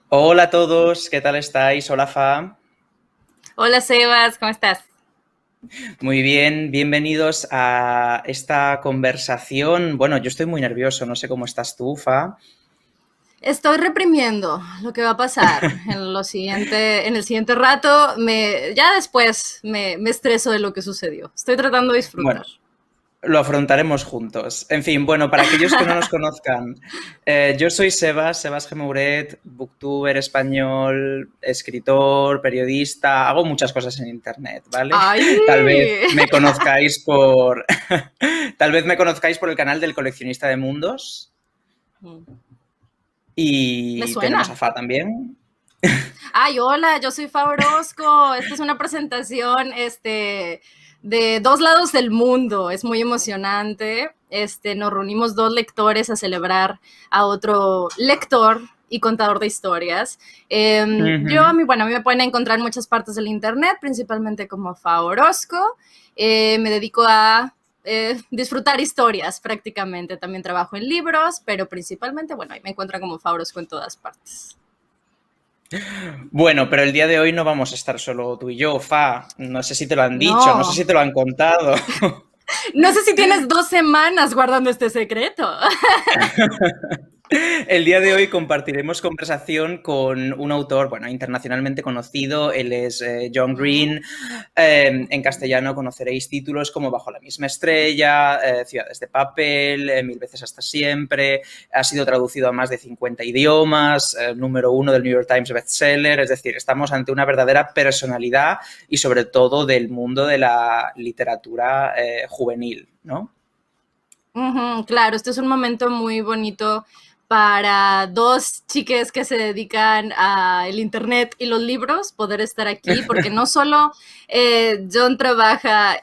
Hola a todos, ¿qué tal estáis? Hola Fa. Hola Sebas, ¿cómo estás? Muy bien, bienvenidos a esta conversación. Bueno, yo estoy muy nervioso, no sé cómo estás tú, Fa. Estoy reprimiendo lo que va a pasar en el siguiente rato. Ya después me estreso de lo que sucedió. Estoy tratando de Bueno, disfrutar. lo afrontaremos juntos. En fin, bueno, para aquellos que no nos conozcan, yo soy Sebas G Mouret, booktuber español, escritor, periodista, hago muchas cosas en internet, ¿vale? Tal vez ¡Ay! me conozcáis por, tal vez me conozcáis por el canal del coleccionista de mundos. Me Y tenemos a suena. Fa también. Ay, hola, yo soy Fa Orozco. Esta es una presentación, de dos lados del mundo. Es muy emocionante. Nos reunimos dos lectores a celebrar a otro lector y contador de historias. A mí me pueden encontrar en muchas partes del internet, principalmente como Fa Orozco. Me dedico a disfrutar historias prácticamente. También trabajo en libros, pero principalmente, bueno, ahí me encuentran como Fa Orozco en todas partes. Bueno, pero el día de hoy no vamos a estar solo tú y yo, Fa. No sé si te lo han dicho, no sé No, si te lo han contado. no sé si tienes 2 semanas guardando este secreto. El día de hoy compartiremos conversación con un autor, bueno, internacionalmente conocido. Él es John Green. En castellano conoceréis títulos como Bajo la misma estrella, Ciudades de papel, Mil veces hasta siempre. Ha sido traducido a más de 50 idiomas, número 1 del New York Times bestseller. Es decir, estamos ante una verdadera personalidad y sobre todo del mundo de la literatura juvenil, ¿no? Claro, este es un momento muy bonito para dos chiques que se dedican al internet y los libros, poder estar aquí, porque no solo John trabaja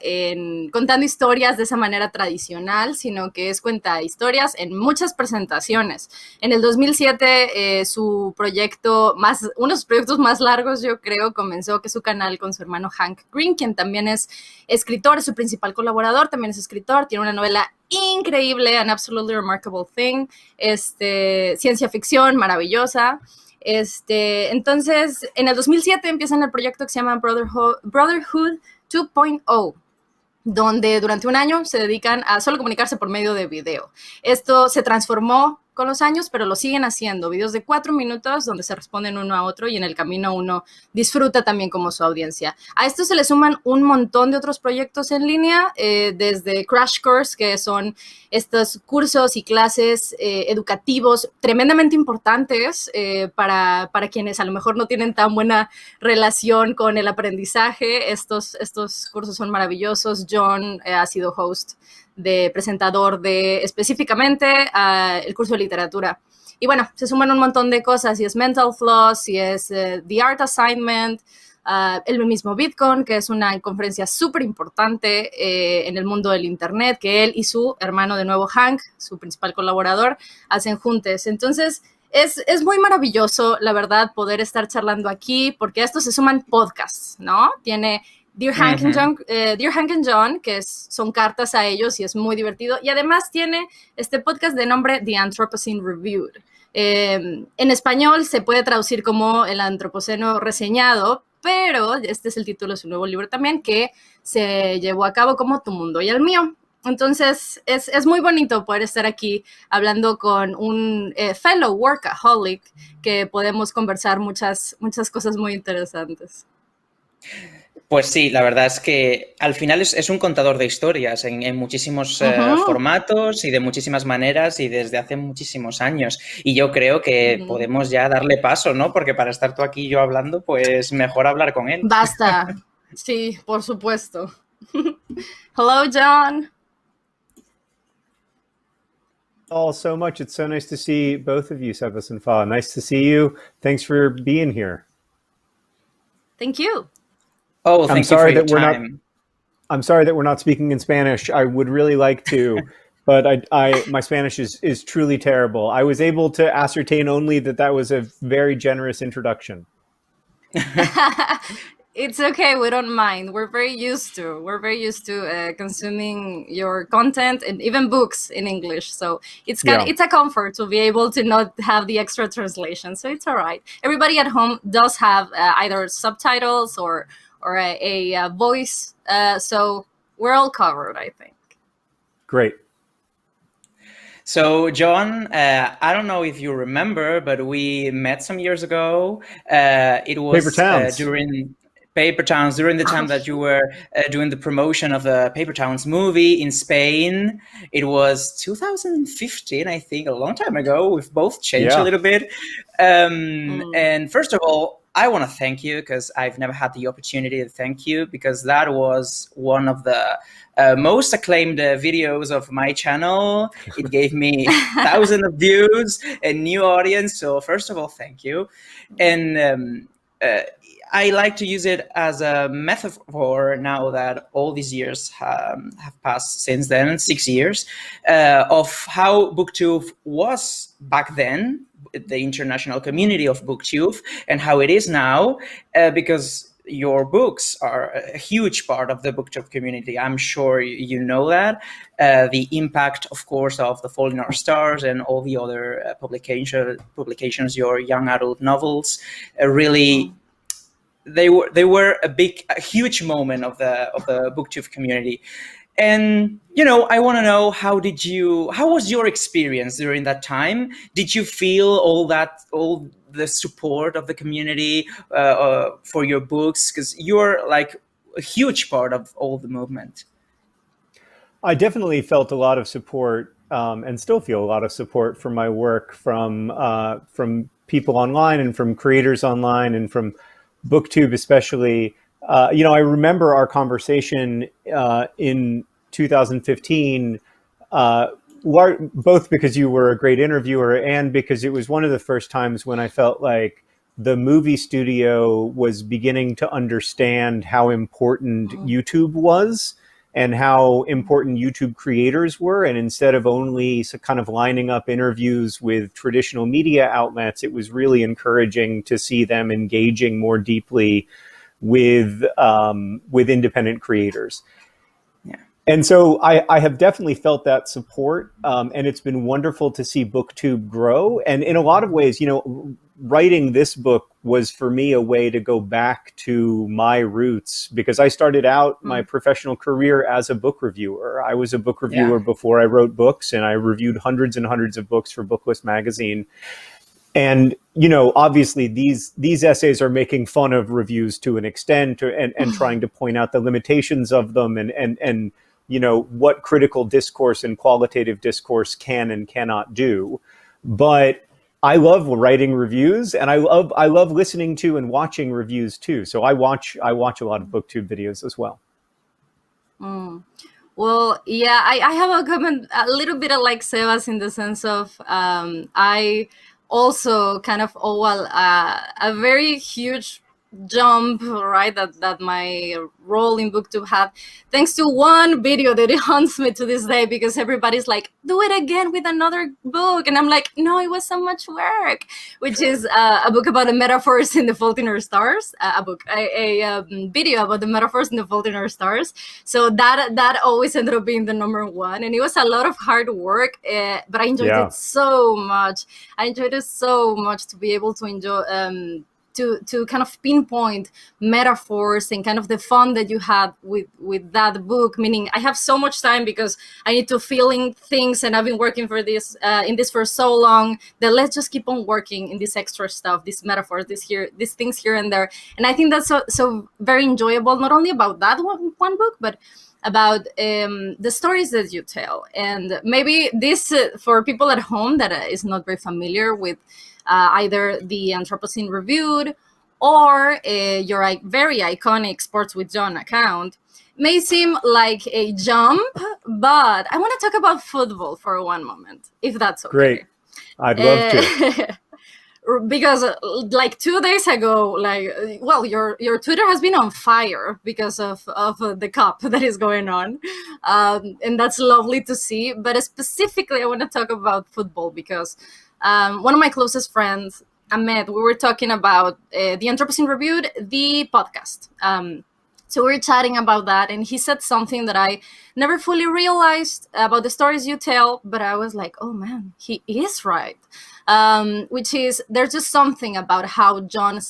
contando historias de esa manera tradicional, sino que cuenta historias en muchas presentaciones. En el 2007, uno de sus proyectos más largos, yo creo, comenzó, que es su canal con su hermano Hank Green, quien también es escritor, es su principal colaborador, también es escritor, tiene una novela increíble, An Absolutely Remarkable Thing, ciencia ficción maravillosa. Entonces, en el 2007 empiezan el proyecto que se llama Brotherhood 2.0, donde durante un año se dedican a solo comunicarse por medio de video. Esto se transformó con los años, pero lo siguen haciendo. Videos de 4 minutos donde se responden uno a otro y en el camino uno disfruta también como su audiencia. A esto se le suman un montón de otros proyectos en línea, desde Crash Course, que son estos cursos y clases educativos tremendamente importantes para quienes a lo mejor no tienen tan buena relación con el aprendizaje. Estos cursos son maravillosos. John ha sido host presentador de específicamente el curso de literatura. Y bueno, se suman un montón de cosas, si es Mental Floss, si es The Art Assignment, el mismo Bitcoin, que es una conferencia súper importante en el mundo del internet, que él y su hermano de nuevo Hank, su principal colaborador, hacen juntos. Entonces, es muy maravilloso, la verdad, poder estar charlando aquí, porque a esto se suman podcasts, ¿no? Tiene Dear Hank and John, que son cartas a ellos y es muy divertido. Y además tiene este podcast de nombre The Anthropocene Reviewed. En español se puede traducir como El Antropoceno Reseñado, pero este es el título de su nuevo libro también, que se llevó a cabo como Tu Mundo y el Mío. Entonces, es muy bonito poder estar aquí hablando con un fellow workaholic, que podemos conversar muchas cosas muy interesantes. Pues sí, la verdad es que al final es un contador de historias en muchísimos formatos y de muchísimas maneras y desde hace muchísimos años. Y yo creo que podemos ya darle paso, ¿no? Porque para estar tú aquí y yo hablando, pues mejor hablar con él. Basta. Sí, por supuesto. Hello, John. All so much. It's so nice to see both of you, Sebas and Fa. Nice to see you. Thanks for being here. Thank you. Oh, thank you for your time. I'm sorry that we're not speaking in Spanish. I would really like to, but my Spanish is truly terrible. I was able to ascertain only that was a very generous introduction. It's okay. We don't mind. We're very used to consuming your content and even books in English. So it's it's a comfort to be able to not have the extra translation. So it's all right. Everybody at home does have either subtitles or a voice. So we're all covered, I think. Great. So, John, I don't know if you remember, but we met some years ago. It was during Paper Towns, during the time that you were doing the promotion of the Paper Towns movie in Spain. It was 2015, I think, a long time ago. We've both changed a little bit. And first of all, I want to thank you because I've never had the opportunity to thank you, because that was one of the most acclaimed videos of my channel. It gave me thousands of views and new audience. So first of all, thank you. And I like to use it as a metaphor now that all these years have passed since then, 6 years, of how BookTube was back then, the international community of BookTube, and how it is now, because your books are a huge part of the BookTube community. I'm sure you know that. The impact, of course, of The Fault in Our Stars and all the other publications, your young adult novels, really... They were a huge moment of the BookTube community. And, I want to know, how was your experience during that time? Did you feel all the support of the community for your books? Because you're like a huge part of all the movement. I definitely felt a lot of support and still feel a lot of support for my work from people online and from creators online and from BookTube especially. I remember our conversation in 2015, both because you were a great interviewer and because it was one of the first times when I felt like the movie studio was beginning to understand how important YouTube was and how important YouTube creators were. And instead of only kind of lining up interviews with traditional media outlets, it was really encouraging to see them engaging more deeply with independent creators. Yeah. And so I have definitely felt that support, and it's been wonderful to see BookTube grow. And in a lot of ways, writing this book was for me a way to go back to my roots, because I started out my professional career as a book reviewer. I was a book reviewer before I wrote books, and I reviewed hundreds and hundreds of books for Booklist magazine. And, obviously these essays are making fun of reviews to an extent, and trying to point out the limitations of them and what critical discourse and qualitative discourse can and cannot do. But I love writing reviews, and I love listening to and watching reviews too. So I watch a lot of BookTube videos as well. Well, yeah, I have a comment a little bit like Sebas, in the sense of I also kind of owe a very huge jump, right, that my role in BookTube had, thanks to one video that it haunts me to this day, because everybody's like, do it again with another book, and I'm like, no, it was so much work, which is a book about the metaphors in The Fault in Our Stars, a video about the metaphors in The Fault in Our Stars. So that always ended up being the #1, and it was a lot of hard work, but I enjoyed it so much. I enjoyed it so much to be able to enjoy to kind of pinpoint metaphors and kind of the fun that you had with that book. Meaning, I have so much time because I need to fill in things, and I've been working for this in this for so long that let's just keep on working in this extra stuff, these metaphors, these things here and there. And I think that's so very enjoyable, not only about that one book, but about the stories that you tell. And maybe this, for people at home that is not very familiar with either the Anthropocene Reviewed or your very iconic Sports with John account, may seem like a jump, but I want to talk about football for one moment, if that's okay. Great. I'd love to. Because like 2 days ago, your Twitter has been on fire because of the cup that is going on, and that's lovely to see. But specifically, I want to talk about football because one of my closest friends Ahmed, we were talking about the Anthropocene Reviewed, the podcast. So we were chatting about that, and he said something that I never fully realized about the stories you tell, but I was like, oh man, he is right. Which is, there's just something about how John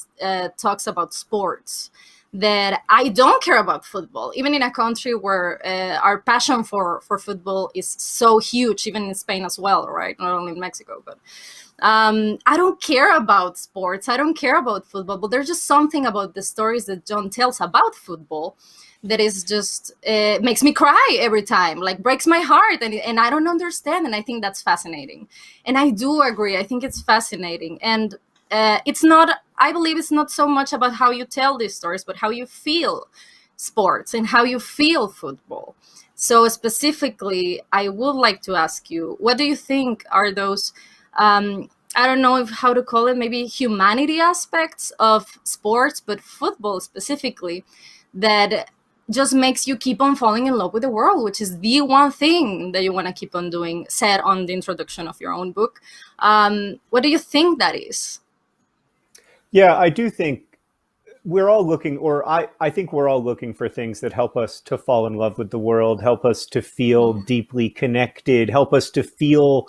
talks about sports that I don't care about football, even in a country where our passion for football is so huge, even in Spain as well, right? Not only in Mexico, but I don't care about sports. I don't care about football, but there's just something about the stories that John tells about football that is just makes me cry every time, like breaks my heart, and I don't understand, and I think that's fascinating. And I do agree. I think it's fascinating, and it's not. I believe it's not so much about how you tell these stories, but how you feel sports and how you feel football. So specifically, I would like to ask you, what do you think are those? I don't know how to call it, maybe humanity aspects of sports, but football specifically, that just makes you keep on falling in love with the world, which is the one thing that you want to keep on doing, said on the introduction of your own book. What do you think that is? Yeah, I do think we're all looking, or I think we're all looking for things that help us to fall in love with the world, help us to feel deeply connected, help us to feel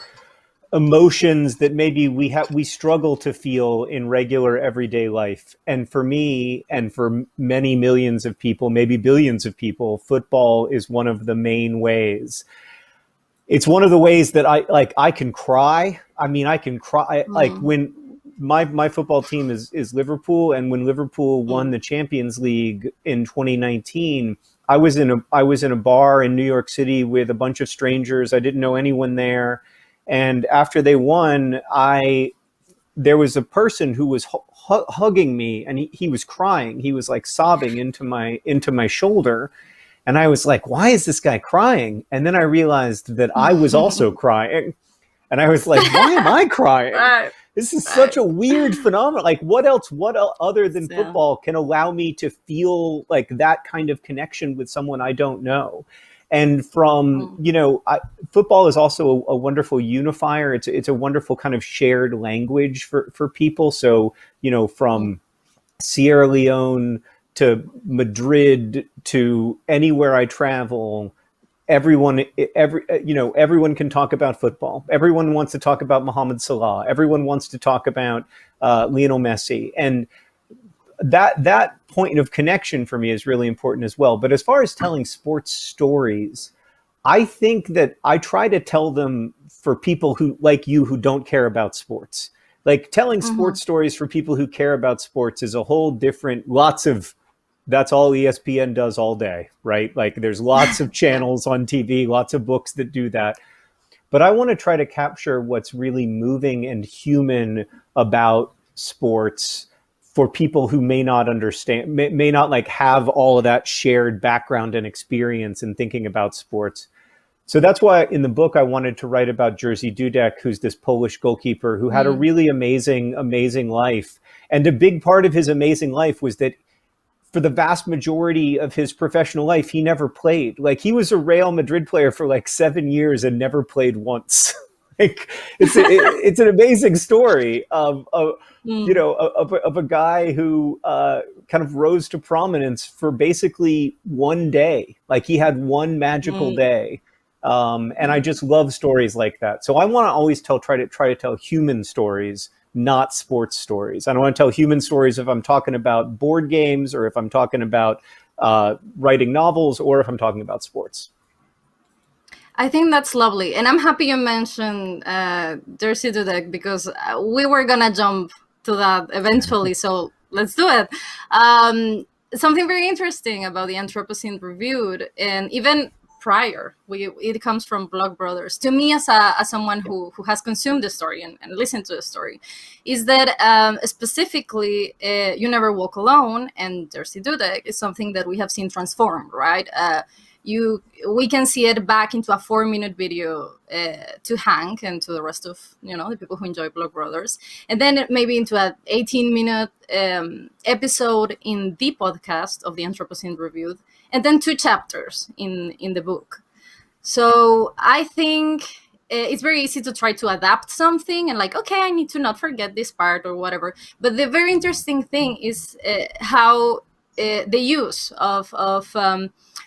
emotions that maybe we struggle to feel in regular everyday life. And for me, and for many millions of people, maybe billions of people, football is one of the main ways. It's one of the ways that I can cry. I mean, I can cry like when my football team is Liverpool, and when Liverpool won the Champions League in 2019, I was in a bar in New York City with a bunch of strangers. I didn't know anyone there. And after they won, there was a person who was hugging me, and he was crying. He was like sobbing into my shoulder. And I was like, why is this guy crying? And then I realized that I was also crying. And I was like, why am I crying? Right. This is such a weird phenomenon. Like, what other than football can allow me to feel like that kind of connection with someone I don't know? And from, football is also a wonderful unifier. It's a wonderful kind of shared language for people. So, from Sierra Leone to Madrid to anywhere I travel, everyone can talk about football. Everyone wants to talk about Mohamed Salah. Everyone wants to talk about Lionel Messi. And that point of connection for me is really important as well. But as far as telling sports stories, I think that I try to tell them for people who, like you, who don't care about sports. Like, telling sports stories for people who care about sports is a whole different, that's all ESPN does all day, right? Like, there's lots of channels on TV, lots of books that do that. But I want to try to capture what's really moving and human about sports for people who may not understand, may not like have all of that shared background and experience in thinking about sports. So that's why in the book I wanted to write about Jerzy Dudek, who's this Polish goalkeeper who had a really amazing life. And a big part of his amazing life was that for the vast majority of his professional life, he never played. Like, he was a Real Madrid player for like 7 years and never played once. Like, it's an amazing story of a guy who kind of rose to prominence for basically one day. Like, he had one magical day. And I just love stories like that. So I want to always try to tell human stories, not sports stories. I don't want to tell human stories if I'm talking about board games, or if I'm talking about writing novels, or if I'm talking about sports. I think that's lovely. And I'm happy you mentioned Jerzy Dudek, because we were going to jump to that eventually. So let's do it. Something very interesting about the Anthropocene Reviewed, and even prior, it comes from Blog Brothers. To me, as someone who has consumed the story and listened to the story, is that specifically You Never Walk Alone and Jerzy Dudek is something that we have seen transformed, right? We can see it back into a 4-minute video to Hank and to the rest of the people who enjoy Blog Brothers, and then maybe into an 18-minute episode in the podcast of the Anthropocene Reviewed, and then 2 chapters in the book. So I think it's very easy to try to adapt something and like, okay, I need to not forget this part or whatever. But the very interesting thing is how the use of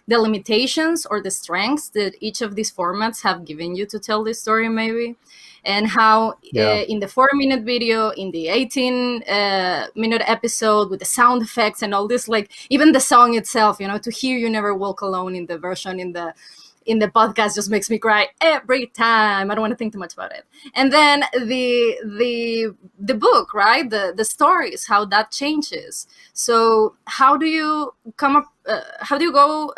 the limitations or the strengths that each of these formats have given you to tell this story, maybe, and how in the 4-minute video, in the 18-minute episode with the sound effects and all this, like even the song itself, you know, To Hear You Never Walk Alone in the version in the podcast just makes me cry every time. I don't want to think too much about it. And then the book, right? The stories, how that changes. So how do you come up? How do you go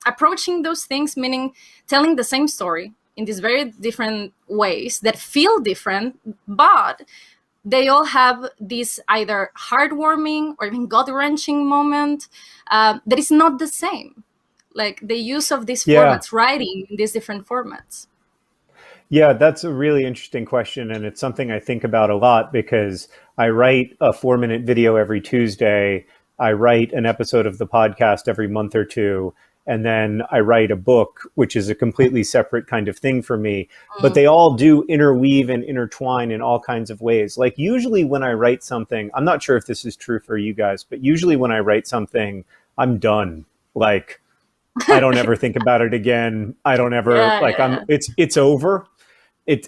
approaching those things? Meaning telling the same story in these very different ways that feel different, but they all have this either heartwarming or even gut-wrenching moment that is not the same. Like the use of these formats, writing in these different formats. Yeah, that's a really interesting question. And it's something I think about a lot because I write a 4-minute video every Tuesday. I write an episode of the podcast every month or two. And then I write a book, which is a completely separate kind of thing for me. But they all do interweave and intertwine in all kinds of ways. Like usually when I write something, I'm not sure if this is true for you guys, but usually when I write something, I'm done. Like, I don't ever think about it again. I don't ever it's over.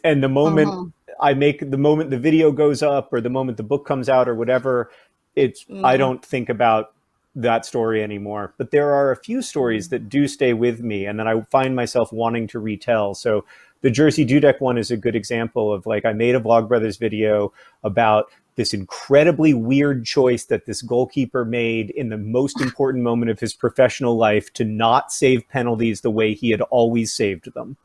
And the moment the moment the video goes up or the moment the book comes out or whatever, I don't think about that story anymore. But there are a few stories that do stay with me and that I find myself wanting to retell. So the Jerzy Dudek one is a good example of like, I made a Vlogbrothers video about this incredibly weird choice that this goalkeeper made in the most important moment of his professional life to not save penalties the way he had always saved them.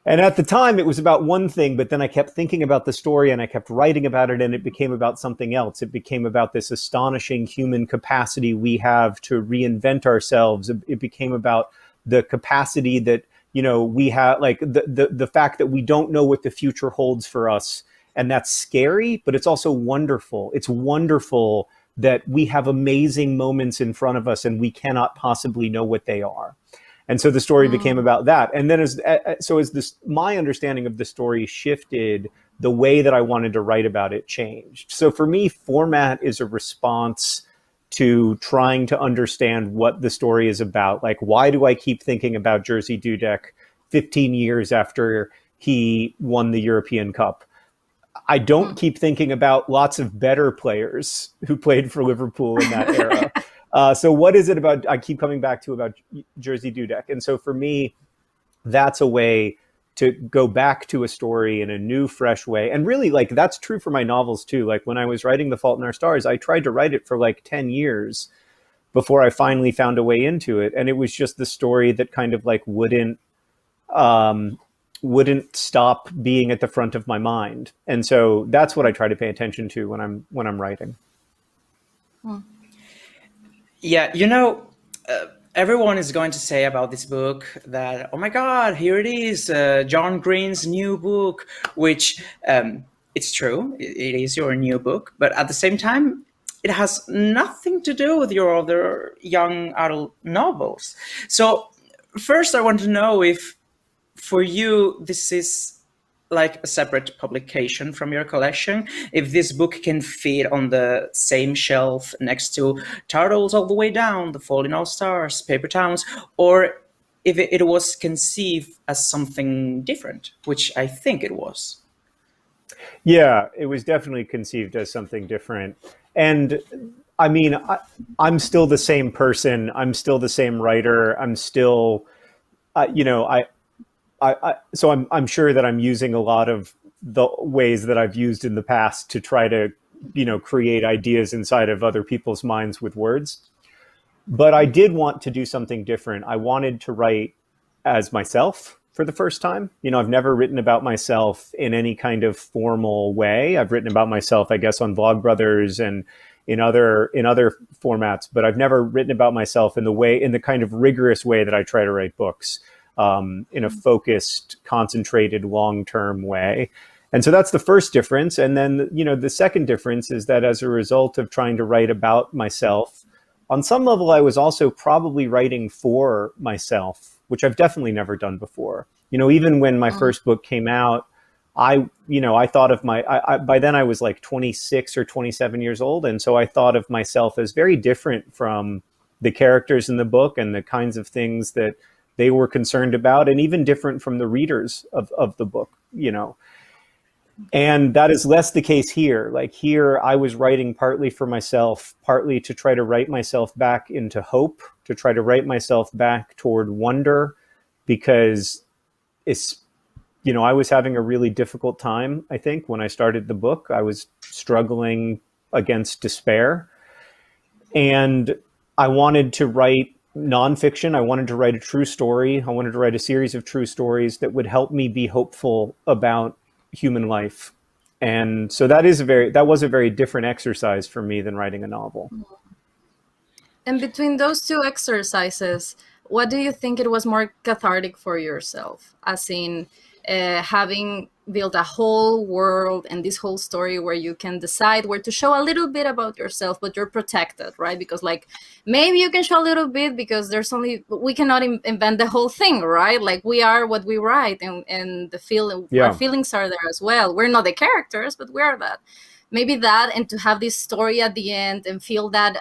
And at the time it was about one thing, but then I kept thinking about the story and I kept writing about it and it became about something else. It became about this astonishing human capacity we have to reinvent ourselves. It became about the capacity that, you know, we have, like the fact that we don't know what the future holds for us. And that's scary, but it's also wonderful. It's wonderful that we have amazing moments in front of us and we cannot possibly know what they are. And so the story became about that. And then as my understanding of the story shifted, the way that I wanted to write about it changed. So for me, format is a response to trying to understand what the story is about. Like, why do I keep thinking about Jerzy Dudek 15 years after he won the European Cup? I don't keep thinking about lots of better players who played for Liverpool in that era. So what is it about, I keep coming back to about Jerzy Dudek. And so for me, that's a way to go back to a story in a new, fresh way. And really, like, that's true for my novels too. Like when I was writing The Fault in Our Stars, I tried to write it for like 10 years before I finally found a way into it. And it was just the story that kind of like wouldn't stop being at the front of my mind. And so that's what I try to pay attention to when I'm writing. Yeah, you know, everyone is going to say about this book that, oh my God, here it is, John Green's new book, which it's true, it is your new book, but at the same time, it has nothing to do with your other young adult novels. So first I want to know if for you, this is like a separate publication from your collection, if this book can fit on the same shelf next to Turtles All the Way Down, The Fault in Our Stars, Paper Towns, or if it was conceived as something different, which I think it was. Yeah, it was definitely conceived as something different. And I mean, I'm still the same person. I'm still the same writer. I'm still, so I'm sure that I'm using a lot of the ways that I've used in the past to try to, create ideas inside of other people's minds with words. But I did want to do something different. I wanted to write as myself for the first time. I've never written about myself in any kind of formal way. I've written about myself, I guess, on Vlogbrothers and in other formats, but I've never written about myself in the kind of rigorous way that I try to write books. In a focused, concentrated, long-term way. And so that's the first difference. And then, the second difference is that as a result of trying to write about myself, on some level, I was also probably writing for myself, which I've definitely never done before. You know, even when my first book came out, I thought of by then I was like 26 or 27 years old. And so I thought of myself as very different from the characters in the book and the kinds of things that they were concerned about, and even different from the readers of the book, you know. And that is less the case here. Like here, I was writing partly for myself, partly to try to write myself back into hope, to try to write myself back toward wonder, because I was having a really difficult time, I think, when I started the book. I was struggling against despair. And I wanted to write nonfiction. I wanted to write a true story. I wanted to write a series of true stories that would help me be hopeful about human life. And so that was a very different exercise for me than writing a novel. And between those two exercises, what do you think it was more cathartic for yourself? As in having built a whole world and this whole story where you can decide where to show a little bit about yourself, but you're protected, right? Because like maybe you can show a little bit because we cannot invent the whole thing, right? Like we are what we write, and our feelings are there as well. We're not the characters, but we are that. Maybe that, and to have this story at the end and feel that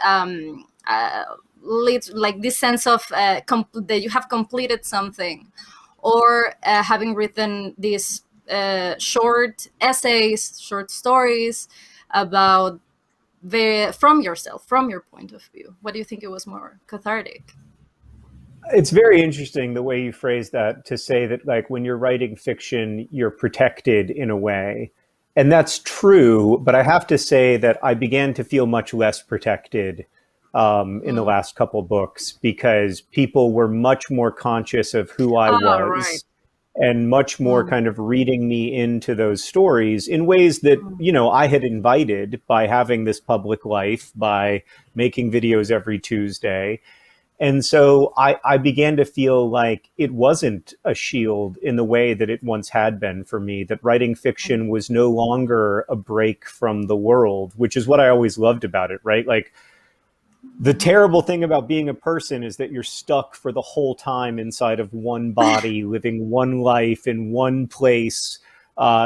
like this sense of that you have completed something, or having written these short essays, short stories about from yourself, from your point of view. What do you think it was more cathartic? It's very interesting the way you phrase that, to say that like when you're writing fiction, you're protected in a way. And that's true, but I have to say that I began to feel much less protected in the last couple books, because people were much more conscious of who I was, right, and much more kind of reading me into those stories in ways that, I had invited by having this public life, by making videos every Tuesday. And so I began to feel like it wasn't a shield in the way that it once had been for me, that writing fiction was no longer a break from the world, which is what I always loved about it, right? Like, the terrible thing about being a person is that you're stuck for the whole time inside of one body, living one life in one place,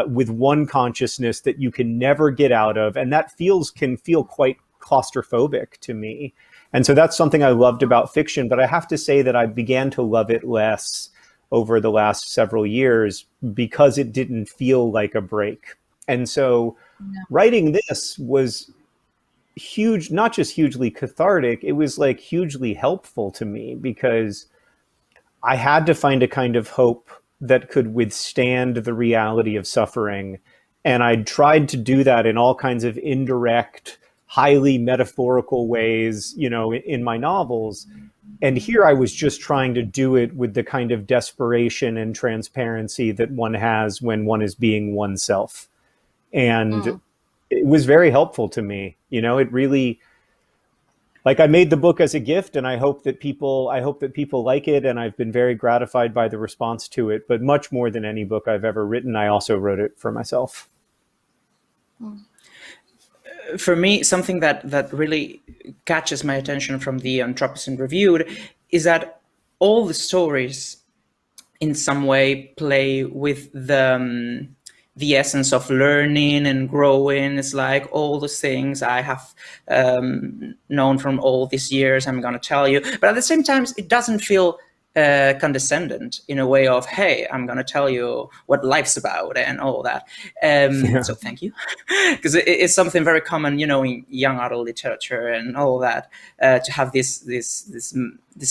with one consciousness that you can never get out of. And that can feel quite claustrophobic to me. And so that's something I loved about fiction. But I have to say that I began to love it less over the last several years because it didn't feel like a break. And so writing this was huge, not just hugely cathartic, it was like hugely helpful to me, because I had to find a kind of hope that could withstand the reality of suffering. And I tried to do that in all kinds of indirect, highly metaphorical ways, in my novels. And here I was just trying to do it with the kind of desperation and transparency that one has when one is being oneself. And it was very helpful to me. It really, like, I made the book as a gift, and I hope that people like it. And I've been very gratified by the response to it. But much more than any book I've ever written, I also wrote it for myself. For me, something that really catches my attention from the Anthropocene Reviewed is that all the stories in some way play with the essence of learning and growing. It's like all the things I have known from all these years, I'm going to tell you. But at the same time, it doesn't feel condescendent in a way of, hey, I'm going to tell you what life's about and all that. So thank you. Because it's something very common, in young adult literature and all that, to have this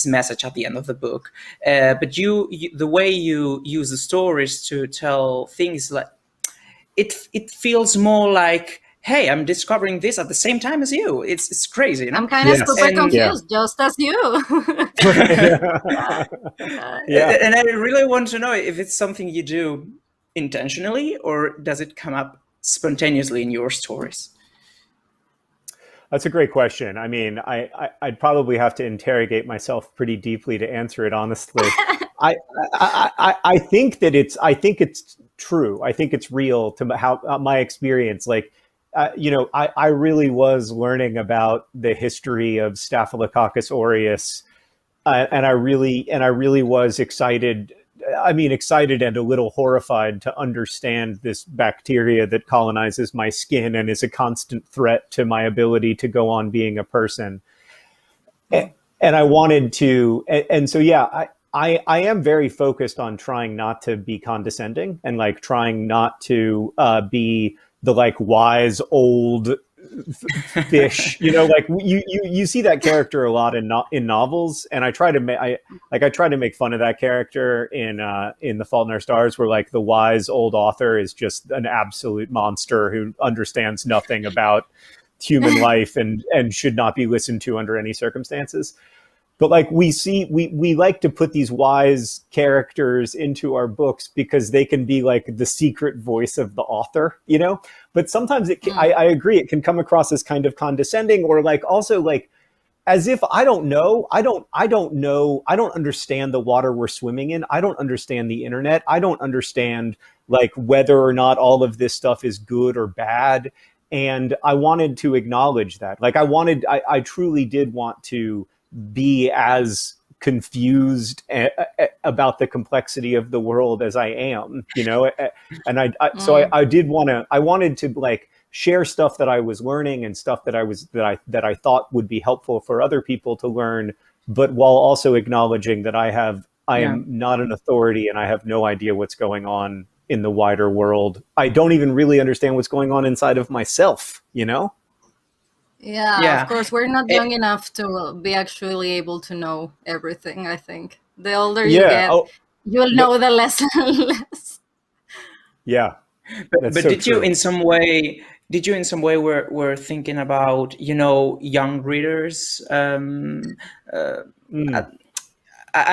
message at the end of the book. But the way you use the stories to tell things, like, it feels more like, hey, I'm discovering this at the same time as you. It's crazy. I'm kind of super confused, just as you. And I really want to know if it's something you do intentionally, or does it come up spontaneously in your stories? That's a great question. I mean, I'd probably have to interrogate myself pretty deeply to answer it honestly. I think it's true. I think it's real to how my experience. Like, I really was learning about the history of Staphylococcus aureus and I really was excited. I mean, excited and a little horrified to understand this bacteria that colonizes my skin and is a constant threat to my ability to go on being a person. And I wanted to, and so, yeah, I am very focused on trying not to be condescending and like trying not to be the like wise old fish, you know, like you see that character a lot in novels, and I try to make fun of that character in The Fault in Our Stars, where like the wise old author is just an absolute monster who understands nothing about human life and should not be listened to under any circumstances. But like we like to put these wise characters into our books because they can be like the secret voice of the author, you know? But sometimes I agree, it can come across as kind of condescending, or like also like as if I don't understand the water we're swimming in. I don't understand the internet. I don't understand like whether or not all of this stuff is good or bad. And I wanted to acknowledge that. Like I truly did want to be as confused about the complexity of the world as I am, you know? And so I wanted to like share stuff that I was learning and stuff that I thought would be helpful for other people to learn, but while also acknowledging that I am not an authority and I have no idea what's going on in the wider world. I don't even really understand what's going on inside of myself, you know? Yeah, of course, we're not young enough to be actually able to know everything, I think. The older you get, you'll know the less and less. Yeah. But so did you in some way were thinking about, you know, young readers? I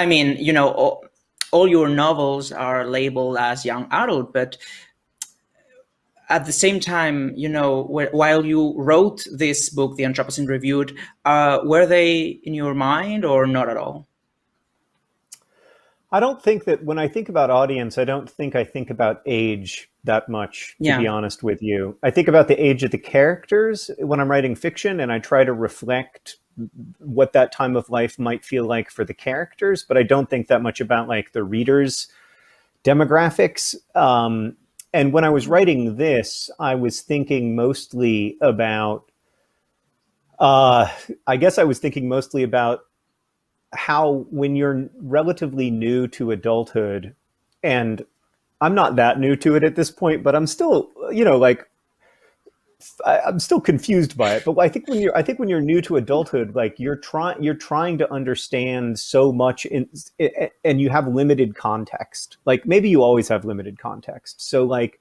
mean, you know, all your novels are labeled as young adult, but at the same time, you know, while you wrote this book, The Anthropocene Reviewed, were they in your mind or not at all? I don't think that when I think about audience, I think about age that much, to be honest with you. I think about the age of the characters when I'm writing fiction, and I try to reflect what that time of life might feel like for the characters, but I don't think that much about like the readers' demographics. And when I was writing this, I was thinking mostly about, I guess I was thinking mostly about how when you're relatively new to adulthood, and I'm not that new to it at this point, but I'm still, you know, like, I'm still confused by it. But I think when you're new to adulthood, like you're trying to understand so much and you have limited context. Like maybe you always have limited context. So like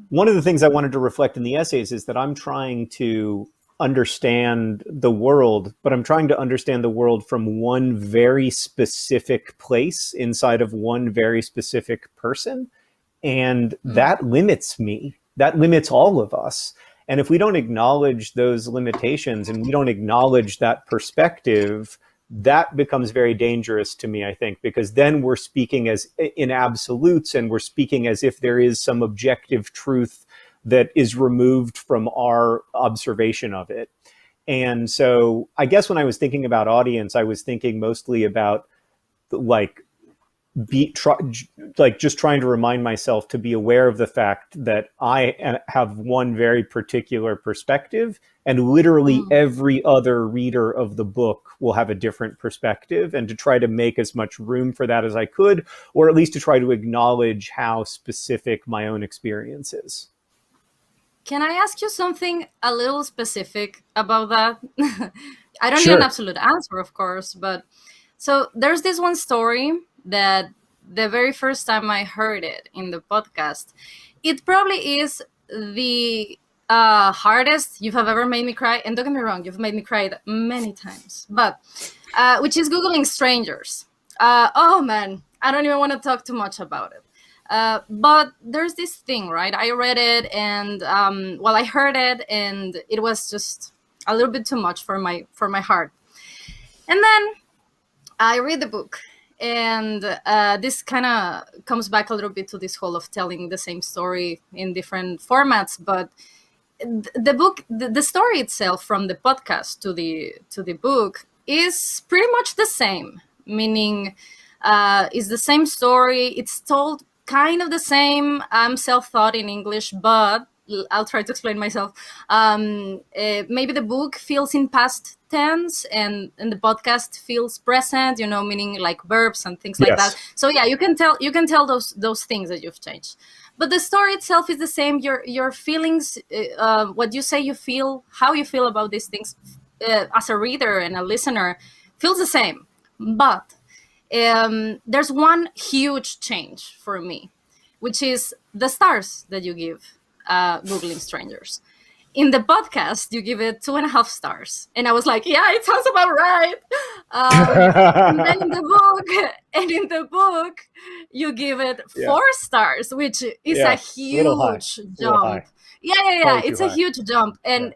one of the things I wanted to reflect in the essays is that I'm trying to understand the world, but I'm trying to understand the world from one very specific place inside of one very specific person. And that limits me. That limits all of us. And if we don't acknowledge those limitations and we don't acknowledge that perspective, that becomes very dangerous to me, I think, because then we're speaking as in absolutes and we're speaking as if there is some objective truth that is removed from our observation of it. And so I guess when I was thinking about audience, I was thinking mostly about like just trying to remind myself to be aware of the fact that I have one very particular perspective, and literally every other reader of the book will have a different perspective, and to try to make as much room for that as I could, or at least to try to acknowledge how specific my own experience is. Can I ask you something a little specific about that? I don't need an absolute answer, of course, but so there's this one story that the very first time I heard it in the podcast, it probably is the hardest you have ever made me cry. And don't get me wrong, you've made me cry many times, but which is Googling strangers. Oh man, I don't even want to talk too much about it. But there's this thing, right? I read it and I heard it and it was just a little bit too much for my heart. And then I read the book. And this kind of comes back a little bit to this whole of telling the same story in different formats. But the book, the story itself from the podcast to the book is pretty much the same. meaning it's the same story. It's told kind of the same. I'm self-taught in English, but I'll try to explain myself. Maybe the book feels in past tense and the podcast feels present, meaning like verbs and things like that. So yeah, you can tell those things that you've changed. But the story itself is the same. Your feelings, what you say you feel, how you feel about these things as a reader and a listener feels the same. But there's one huge change for me, which is the stars that you give Googling Strangers. In the podcast, you give it 2.5 stars. And I was like, yeah, it sounds about right. And then in the book, you give it 4 stars, which is a huge jump. Yeah. It's a huge jump. And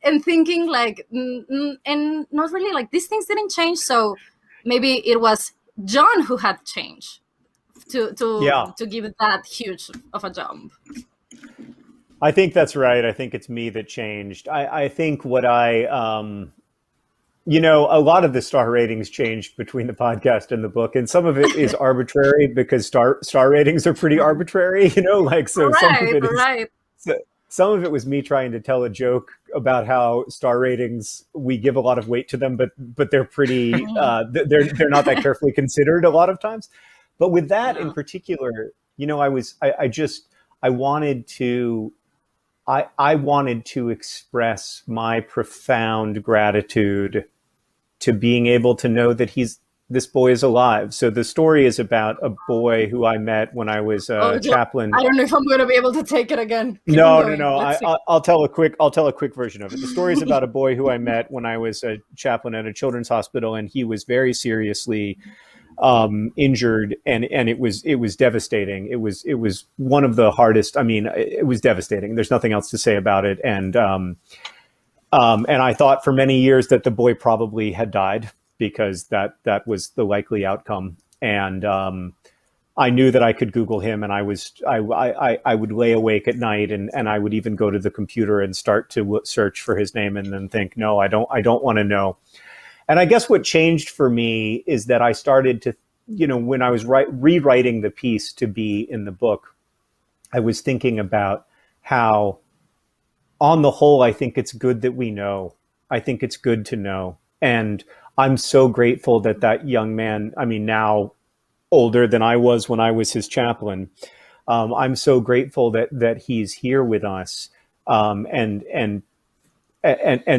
and thinking like, and not really like these things didn't change. So maybe it was John who had changed to give it that huge of a jump. I think that's right. I think it's me that changed. I think what a lot of the star ratings changed between the podcast and the book, and some of it is arbitrary because star ratings are pretty arbitrary, so some of it was me trying to tell a joke about how star ratings, we give a lot of weight to them, but they're pretty, they're not that carefully considered a lot of times. But with that in particular, I wanted to express my profound gratitude to being able to know that this boy is alive. So the story is about a boy who I met when I was a chaplain. I don't know if I'm going to be able to take it again. No. I'll tell a quick version of it. The story is about a boy who I met when I was a chaplain at a children's hospital, and he was very seriously injured, and it was devastating. It was one of the hardest. I mean, it was devastating. There's nothing else to say about it. And I thought for many years that the boy probably had died, because that was the likely outcome. And I knew that I could Google him, and I would lay awake at night, and I would even go to the computer and start to search for his name, and then think, no, I don't want to know. And I guess what changed for me is that I started to, when I was rewriting the piece to be in the book, I was thinking about how, on the whole, I think it's good that we know. I think it's good to know. And I'm so grateful that young man, I mean, now older than I was when I was his chaplain, I'm so grateful that he's here with us, and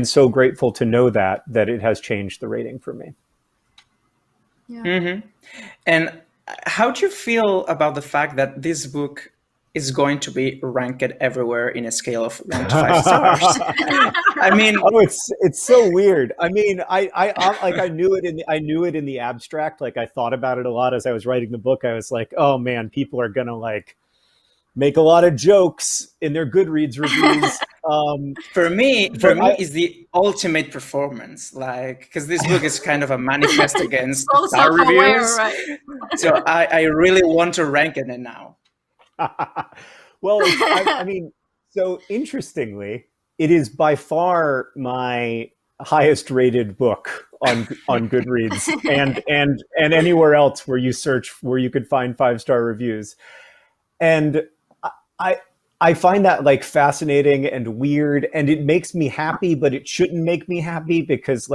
so grateful to know that it has changed the rating for me. Yeah. Mm-hmm. And how do you feel about the fact that this book is going to be ranked everywhere in a scale of 1 to 5 stars? I mean, it's so weird. I mean, I knew it in the abstract. Like, I thought about it a lot as I was writing the book. I was like, oh man, people are gonna make a lot of jokes in their Goodreads reviews. For me, is the ultimate performance, because this book is kind of a manifest against star reviews. Right? So I really want to rank it now. Well, I mean, so interestingly, it is by far my highest rated book on Goodreads and anywhere else where you search, where you could find 5-star reviews. And I find that fascinating and weird, and it makes me happy, but it shouldn't make me happy, because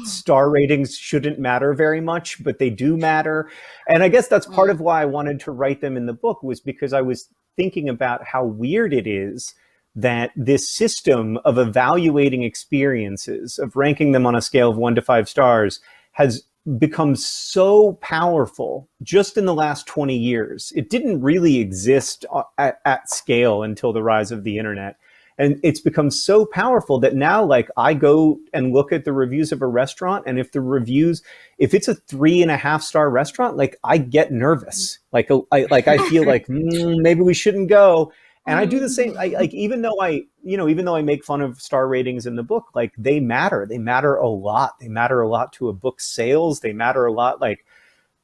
star ratings shouldn't matter very much, but they do matter. And I guess that's part of why I wanted to write them in the book, was because I was thinking about how weird it is that this system of evaluating experiences, of ranking them on a scale of 1 to 5 stars, has become so powerful just in the last 20 years. It didn't really exist at scale until the rise of the internet. And it's become so powerful that now, I go and look at the reviews of a restaurant, and if it's a 3.5-star restaurant, I get nervous. I feel like maybe we shouldn't go. And I do the same. Even though I make fun of star ratings in the book, they matter. They matter a lot. They matter a lot to a book's sales. They matter a lot.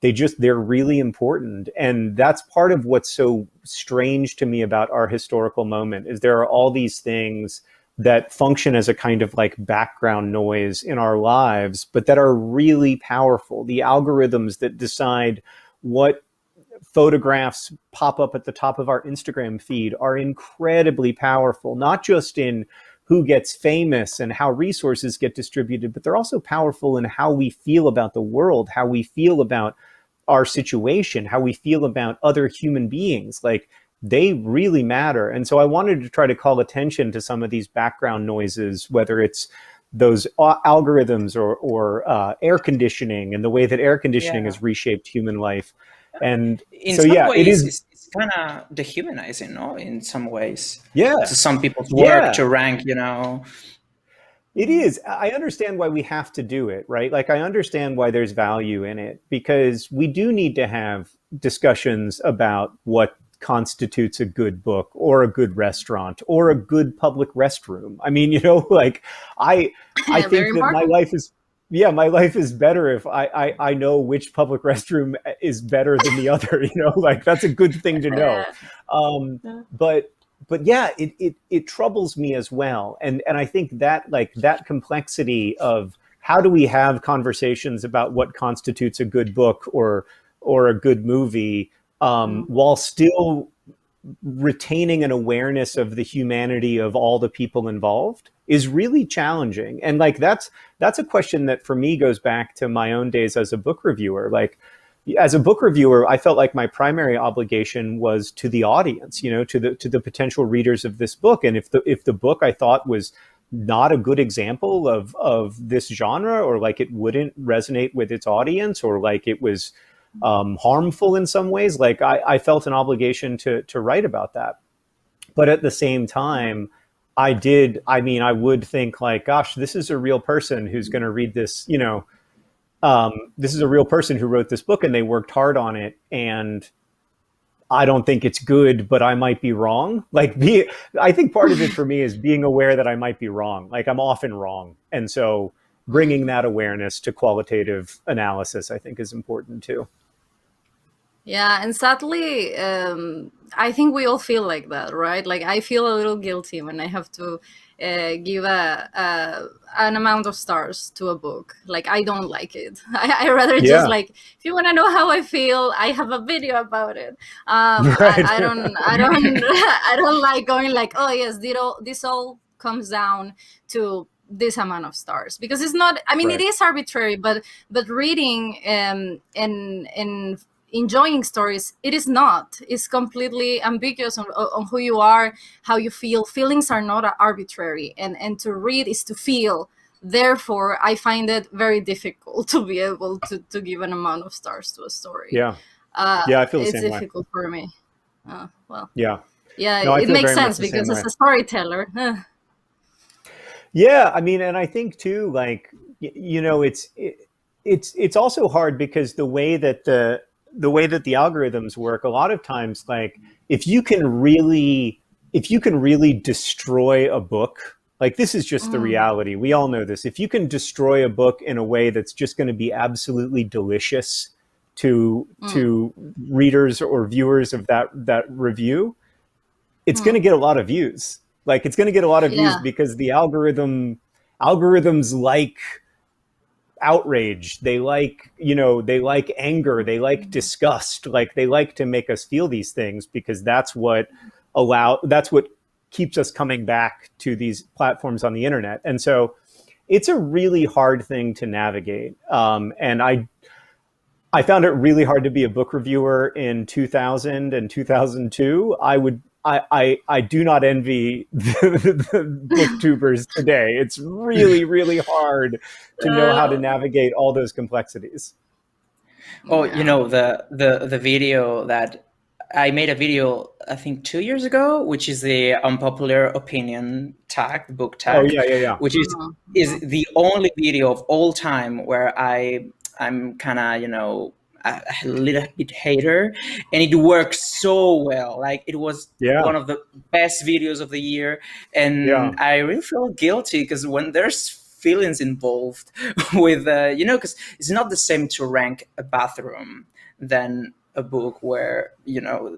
They're really important. And that's part of what's so strange to me about our historical moment, is there are all these things that function as a kind of like background noise in our lives, but that are really powerful. The algorithms that decide what photographs pop up at the top of our Instagram feed are incredibly powerful, not just in who gets famous and how resources get distributed, but they're also powerful in how we feel about the world, how we feel about our situation, how we feel about other human beings. Like, they really matter. And so I wanted to try to call attention to some of these background noises, whether it's those algorithms or air conditioning and the way that air conditioning has reshaped human life. And in so, some yeah, ways, it is. It's kind of dehumanizing, no? In some ways. Yeah. To some people's work to rank, It is. I understand why we have to do it, right? Like, I understand why there's value in it, because we do need to have discussions about what constitutes a good book or a good restaurant or a good public restroom. I mean, like, I think that my life is better if I know which public restroom is better than the other, like, that's a good thing to know. But yeah, it troubles me as well. And I think that, like, that complexity of how do we have conversations about what constitutes a good book or a good movie, while still retaining an awareness of the humanity of all the people involved, is really challenging. And like, that's a question that for me goes back to my own days as a book reviewer. Like, as a book reviewer, I felt like my primary obligation was to the audience, to the potential readers of this book. And if the book I thought was not a good example of this genre, or like it wouldn't resonate with its audience, or like it was harmful in some ways, like I felt an obligation to write about that. But at the same time, I would think like, gosh, this is a real person who's going to read this, this is a real person who wrote this book and they worked hard on it. And I don't think it's good, but I might be wrong. Like, I think part of it for me is being aware that I might be wrong. Like, I'm often wrong. And so bringing that awareness to qualitative analysis, I think, is important too. Yeah, and sadly, I think we all feel like that, right? Like, I feel a little guilty when I have to give an amount of stars to a book. Like, I don't like it. I rather just, like, if you want to know how I feel, I have a video about it. Right. I don't like going like, oh yes, this all comes down to this amount of stars, because it's not. I mean, It is arbitrary, but reading and enjoying stories, it is not. It's completely ambiguous on who you are, how you feel. Feelings are not arbitrary, and to read is to feel. Therefore, I find it very difficult to be able to give an amount of stars to a story. Yeah, I feel the same way. It's difficult for me. Well, yeah, no, it makes sense because as a storyteller. Yeah, I mean, and I think too, like, it's also hard because the way that the algorithms work, a lot of times, like, if you can really destroy a book, like, this is just the reality. We all know this. If you can destroy a book in a way that's just going to be absolutely delicious to readers or viewers of that review, it's going to get a lot of views. Like, it's going to get a lot of views because the algorithms like outrage, they like anger, they like disgust, like, they like to make us feel these things because that's what keeps us coming back to these platforms on the internet. And so it's a really hard thing to navigate. And I found it really hard to be a book reviewer in 2000 and 2002. I do not envy the booktubers today. It's really, really hard to know how to navigate all those complexities. Oh, the video that I made a video, I think 2 years ago, which is the unpopular opinion tag, the book tag. Oh, yeah. Which is the only video of all time where I'm kind of, a little bit hater, and it worked so well. Like, it was one of the best videos of the year, and I really feel guilty because when there's feelings involved with because it's not the same to rank a bathroom than a book where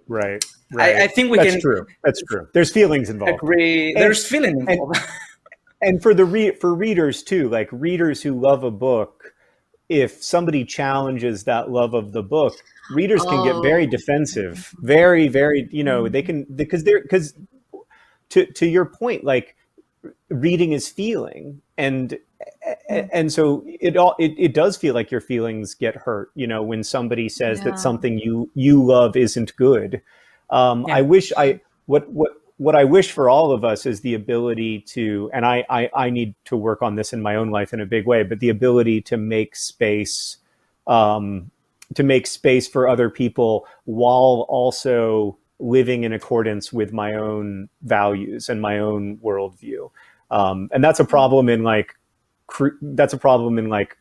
right. I think we That's can true. That's true. There's feelings involved. Agree. There's feeling involved. and for readers too, like readers who love a book, if somebody challenges that love of the book, readers can get very defensive, very, very, they can, because to your point, like reading is feeling, and so it does feel like your feelings get hurt, when somebody says that something you love isn't good. What I wish for all of us is the ability to, and I need to work on this in my own life in a big way, but the ability to make space for other people while also living in accordance with my own values and my own worldview. And that's a problem in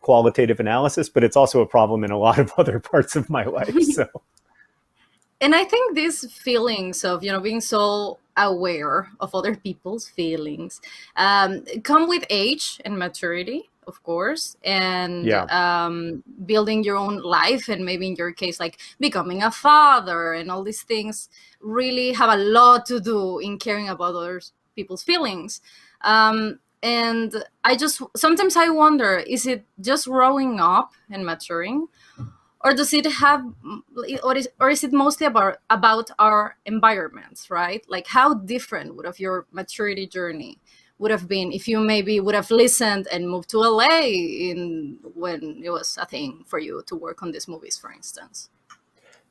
qualitative analysis, but it's also a problem in a lot of other parts of my life. So. And I think these feelings of, being so aware of other people's feelings come with age and maturity, of course, and building your own life. And maybe in your case, like becoming a father and all these things really have a lot to do in caring about other people's feelings. And sometimes I wonder, is it just growing up and maturing? Or does it have, or is it mostly about our environments, right? Like how different would have your maturity journey would have been if you maybe would have listened and moved to LA when it was a thing for you to work on these movies, for instance?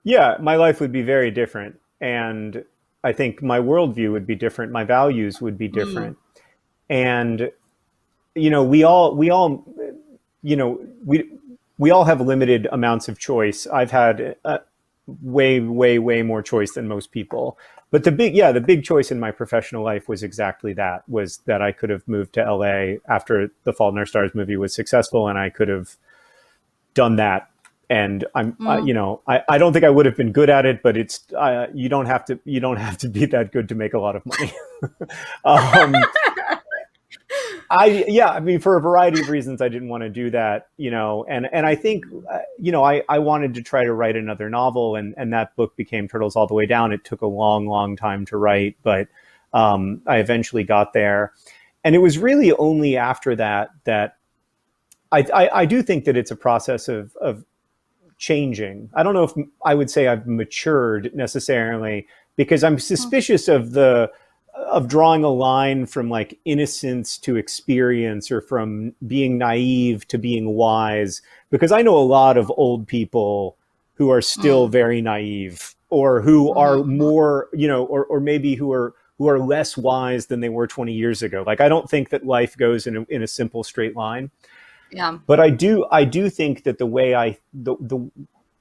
Yeah, my life would be very different. And I think my worldview would be different. My values would be different. And, we all have limited amounts of choice. I've had way, way, way more choice than most people. But the big choice in my professional life was exactly that, was that I could have moved to LA after the Fault in Our Stars movie was successful, and I could have done that. And I don't think I would have been good at it, but it's you don't have to be that good to make a lot of money. For a variety of reasons, I didn't want to do that, and I think, I wanted to try to write another novel, and that book became Turtles All the Way Down. It took a long, long time to write, but I eventually got there. And it was really only after that I do think that it's a process of changing. I don't know if I would say I've matured necessarily, because I'm suspicious of drawing a line from like innocence to experience, or from being naive to being wise, because I know a lot of old people who are still very naive, or who are more, or maybe who are less wise than they were 20 years ago. Like, I don't think that life goes in a simple straight line. Yeah. But I do think that the way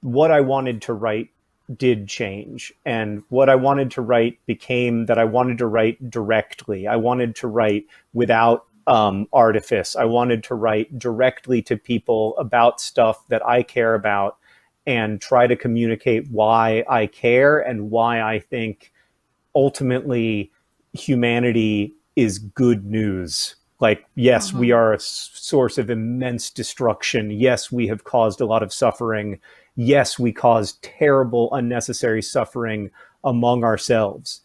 what I wanted to write did change, and what I wanted to write became that I wanted to write directly. I wanted to write without artifice. I wanted to write directly to people about stuff that I care about, and try to communicate why I care and why I think ultimately humanity is good news. Like, yes, we are a source of immense destruction. Yes, we have caused a lot of suffering. Yes, we cause terrible, unnecessary suffering among ourselves.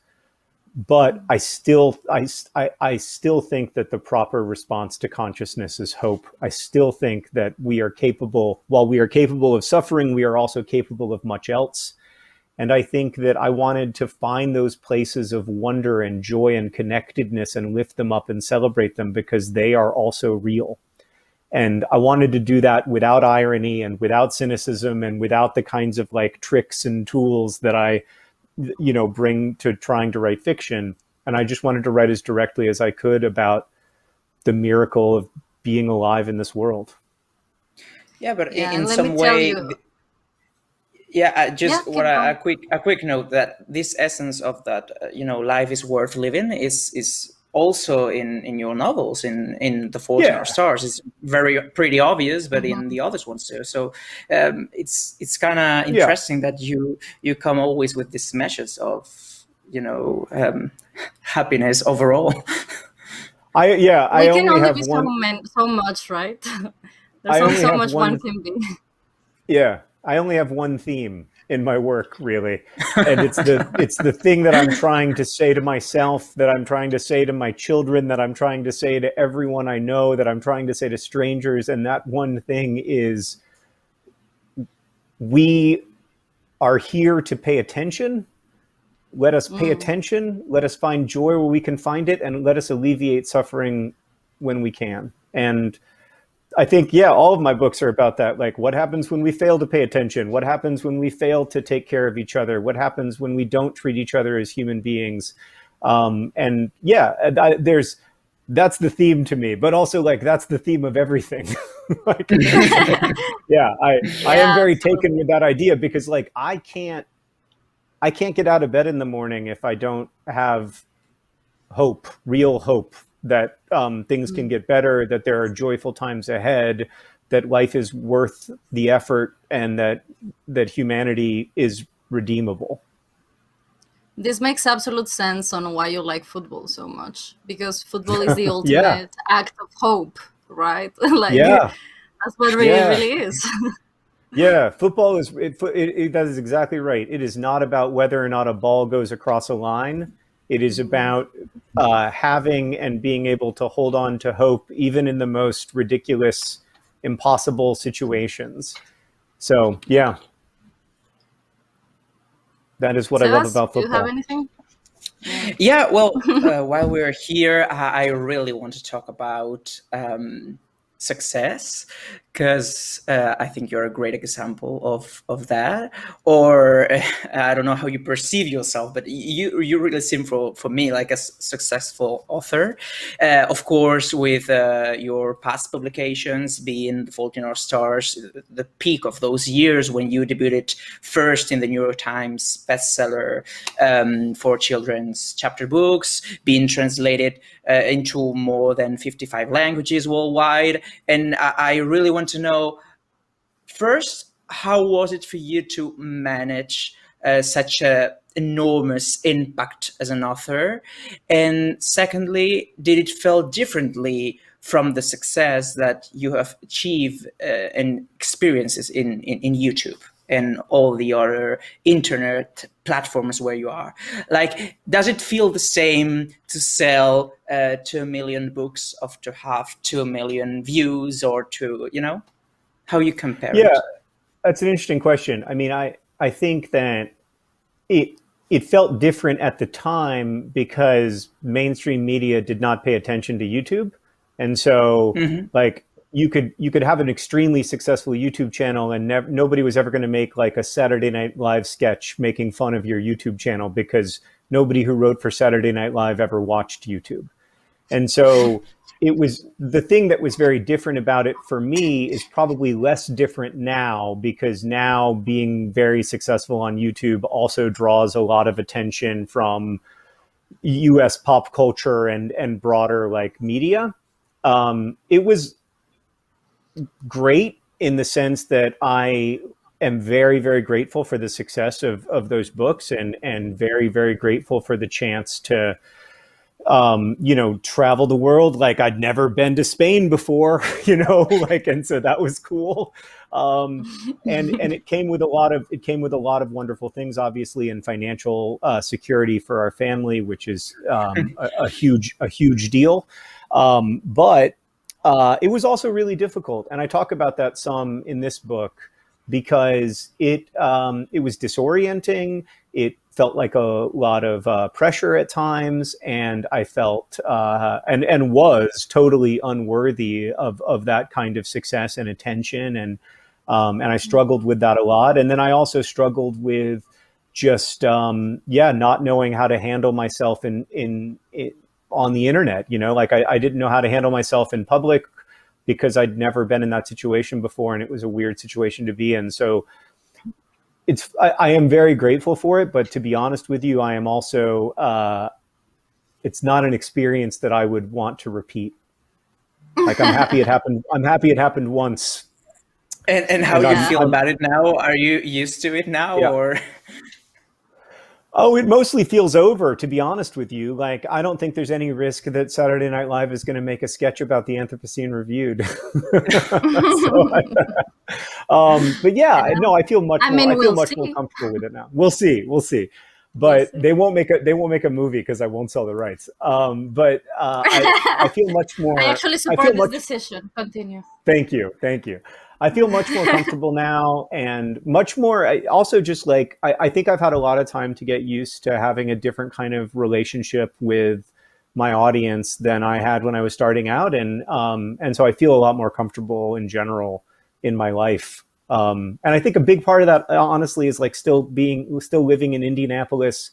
But I still think that the proper response to consciousness is hope. I still think that we are capable, while we are capable of suffering, we are also capable of much else. And I think that I wanted to find those places of wonder and joy and connectedness and lift them up and celebrate them, because they are also real. And I wanted to do that without irony and without cynicism and without the kinds of like tricks and tools that I, bring to trying to write fiction. And I just wanted to write as directly as I could about the miracle of being alive in this world. Yeah, but in some way, a quick note that this essence of that, life is worth living is also in your novels, in The Fault in Our Stars. It's pretty obvious, but in the other ones too. So it's kind of interesting that you come always with this message of happiness overall. We can only be so much, right? There's only so much one can be. Yeah, I only have one theme, in my work, really. And it's the thing that I'm trying to say to myself, that I'm trying to say to my children, that I'm trying to say to everyone I know, that I'm trying to say to strangers. And that one thing is, we are here to pay attention. Let us pay attention. Let us find joy where we can find it, and let us alleviate suffering when we can. And I think, yeah, all of my books are about that. Like, what happens when we fail to pay attention? What happens when we fail to take care of each other? What happens when we don't treat each other as human beings? And yeah, that's the theme to me, but also like, that's the theme of everything. Like, yeah, I am very taken with that idea, because like, I can't get out of bed in the morning if I don't have hope, real hope, that things can get better, that there are joyful times ahead, that life is worth the effort, and that humanity is redeemable. This makes absolute sense on why you like football so much, because football is the ultimate act of hope, right? Like, that's what it really is. Yeah, football is, that is exactly right. It is not about whether or not a ball goes across a line. It is about having and being able to hold on to hope, even in the most ridiculous, impossible situations. So, yeah. That is what I love about football. Do you have anything? Yeah, well, while we're here, I really want to talk about success, because I think you're a great example of that. Or I don't know how you perceive yourself, but you really seem for me like a successful author. Of course, with your past publications being The Fault in Our Stars, the peak of those years when you debuted first in the New York Times bestseller for children's chapter books, being translated into more than 55 languages worldwide. And I really want to know, first, how was it for you to manage such an enormous impact as an author? And secondly, did it feel differently from the success that you have achieved and experiences in YouTube and all the other internet platforms where you are? Like, does it feel the same to sell 2 million books, or to have 2 million views, or to, how you compare it? Yeah, that's an interesting question. I mean, I think that it felt different at the time because mainstream media did not pay attention to YouTube. And so like, you could have an extremely successful YouTube channel, and nobody was ever going to make like a Saturday Night Live sketch making fun of your YouTube channel, because nobody who wrote for Saturday Night Live ever watched YouTube. And so it was, the thing that was very different about it for me is probably less different now, because now being very successful on YouTube also draws a lot of attention from US pop culture and broader like media. It was great in the sense that I am very, very grateful for the success of those books, and very, very grateful for the chance to, travel the world. Like, I'd never been to Spain before, and so that was cool. And it came with a lot of wonderful things, obviously, and financial security for our family, which is a huge deal. But it was also really difficult. And I talk about that some in this book, because it was disorienting. It felt like a lot of pressure at times. And I felt and was totally unworthy of that kind of success and attention. And I struggled with that a lot. And then I also struggled with just, not knowing how to handle myself in on the internet. Like, I didn't know how to handle myself in public, because I'd never been in that situation before, and it was a weird situation to be in. So I am very grateful for it, but to be honest with you, I am also, it's not an experience that I would want to repeat. Like, I'm happy it happened. I'm happy it happened once. And how do you feel about it now? Are you used to it now, or? Oh, it mostly feels over, to be honest with you. Like, I don't think there's any risk that Saturday Night Live is going to make a sketch about the Anthropocene Reviewed. But yeah, no, I feel much I more. mean, I feel we'll much see. more comfortable with it now. We'll see. We'll see. But they won't make a movie because I won't sell the rights. But I feel much more. I actually support this decision. Continue. Thank you. Thank you. I feel much more comfortable now and much more. I also just like, I think I've had a lot of time to get used to having a different kind of relationship with my audience than I had when I was starting out. And so I feel a lot more comfortable in general in my life. And I think a big part of that, honestly, is like still living in Indianapolis,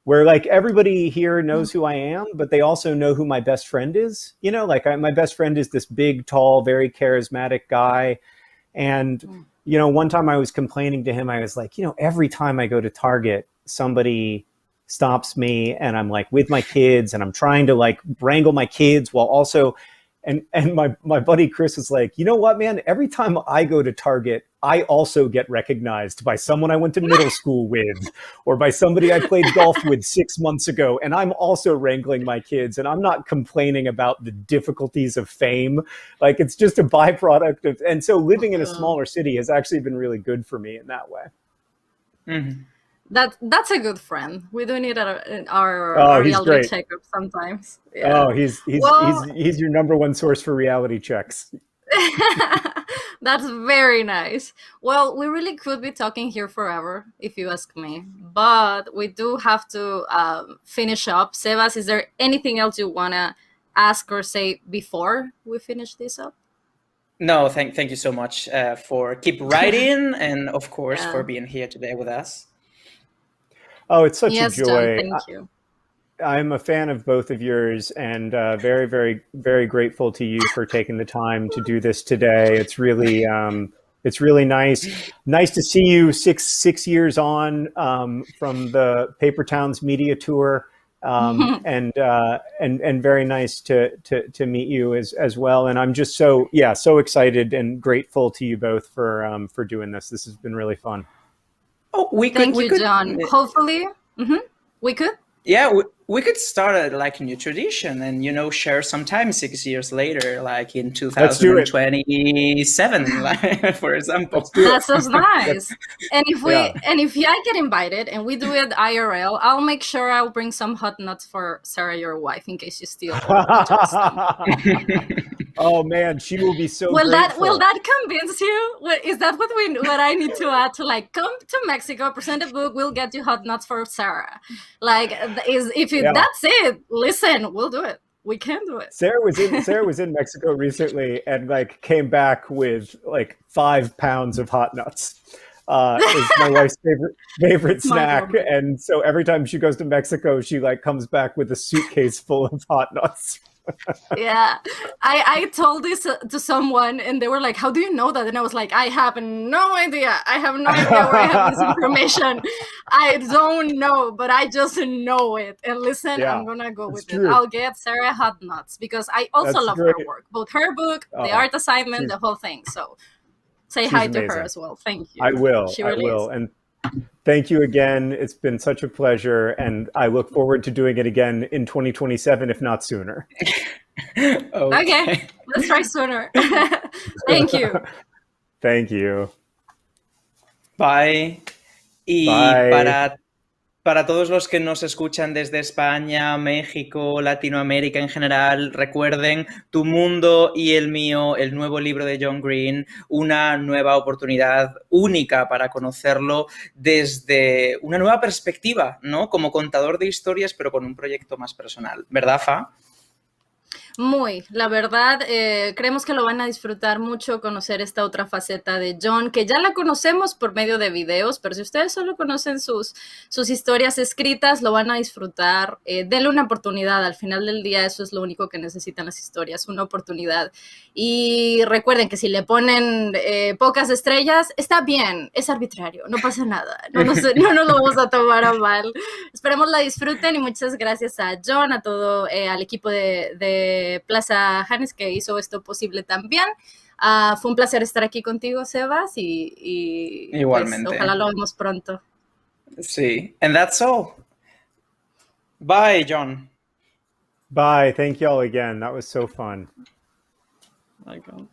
where like everybody here knows who I am, but they also know who my best friend is. You know, like my best friend is this big, tall, very charismatic guy. And, you know, one time I was complaining to him, I was like, you know, every time I go to Target, somebody stops me and I'm like with my kids and I'm trying to like wrangle my kids while also, and my buddy Chris was like, you know what, man, every time I go to Target, I also get recognized by someone I went to middle school with or by somebody I played golf with 6 months ago. And I'm also wrangling my kids and I'm not complaining about the difficulties of fame. Like it's just a byproduct of, and so living in a smaller city has actually been really good for me in that way. Mm-hmm. That's a good friend. We do need our reality checkup sometimes. Yeah. Oh, he's your number one source for reality checks. That's very nice. Well, we really could be talking here forever, if you ask me. But we do have to finish up. Sebas, is there anything else you want to ask or say before we finish this up? No, thank you so much for keep writing and, of course, for being here today with us. Oh, it's such a joy. John, thank you. I'm a fan of both of yours and very, very, very grateful to you for taking the time to do this today. It's really nice. Nice to see you six years on from the Paper Towns media tour, and very nice to meet you as well. And I'm just so excited and grateful to you both for doing this. This has been really fun. Oh, Thank you, John. Hopefully, we could. Yeah, we could start like a new tradition and, you know, share sometime 6 years later, like in 2027, like, for example. That sounds nice. And if I get invited and we do it IRL, I'll make sure I'll bring some hot nuts for Sarah, your wife, in case you steal them. Oh man, she will be so will grateful. That convince you? Is that what I need to add to, like, come to Mexico, present a book, we'll get you hot nuts for Sarah? Like, that's it. Listen, we'll do it. We can do it. Sarah was in Mexico recently and like came back with like 5 pounds of hot nuts. Is my wife's favorite snack. And so every time she goes to Mexico, she like comes back with a suitcase full of hot nuts. Yeah, I told this to someone and they were like, how do you know that? And I was like, I have no idea. I have no idea where I have this information. I don't know, but I just know it. And listen, I'm gonna go with it. I'll get Sarah hot nuts because I also love her work, both her book, the art assignment, the whole thing. So say hi to her as well. Thank you. I will. She really I will. is. And thank you again. It's been such a pleasure, and I look forward to doing it again in 2027, if not sooner. Okay, let's try sooner. Thank you. Thank you. Bye. Y Bye. para todos los que nos escuchan desde España, México, Latinoamérica en general, recuerden Tu mundo y el mío, el nuevo libro de John Green, una nueva oportunidad única para conocerlo desde una nueva perspectiva, ¿no? Como contador de historias, pero con un proyecto más personal. ¿Verdad, Fa? Muy, la verdad, creemos que lo van a disfrutar mucho conocer esta otra faceta de John, que ya la conocemos por medio de videos, pero si ustedes solo conocen sus historias escritas, lo van a disfrutar. Denle una oportunidad, al final del día eso es lo único que necesitan las historias, una oportunidad. Y recuerden que si le ponen pocas estrellas, está bien, es arbitrario, no pasa nada, no nos lo vamos a tomar a mal. Esperemos la disfruten y muchas gracias a John, a todo al equipo de Plaza Hannes que hizo esto posible también. Fue un placer estar aquí contigo, Sebas, y igualmente. Pues, ojalá lo vemos pronto. Sí. And that's all. Bye, John. Bye. Thank y'all again. That was so fun. My God.